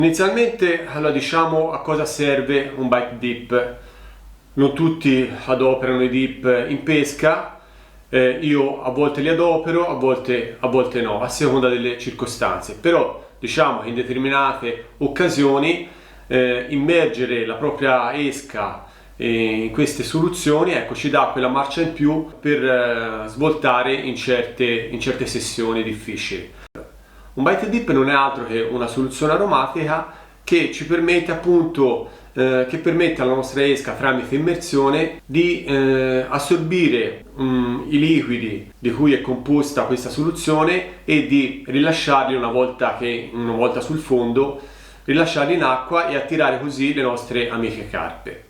Inizialmente, allora, diciamo a cosa serve un bite dip. Non tutti adoperano i dip in pesca, io a volte li adopero, a volte no, a seconda delle circostanze. Però diciamo che in determinate occasioni immergere la propria esca in queste soluzioni, ecco, ci dà quella marcia in più per svoltare in certe sessioni difficili. Un bite dip non è altro che una soluzione aromatica che ci permette appunto, che permette alla nostra esca tramite immersione di assorbire i liquidi di cui è composta questa soluzione e di rilasciarli una volta sul fondo, rilasciarli in acqua e attirare così le nostre amiche carpe.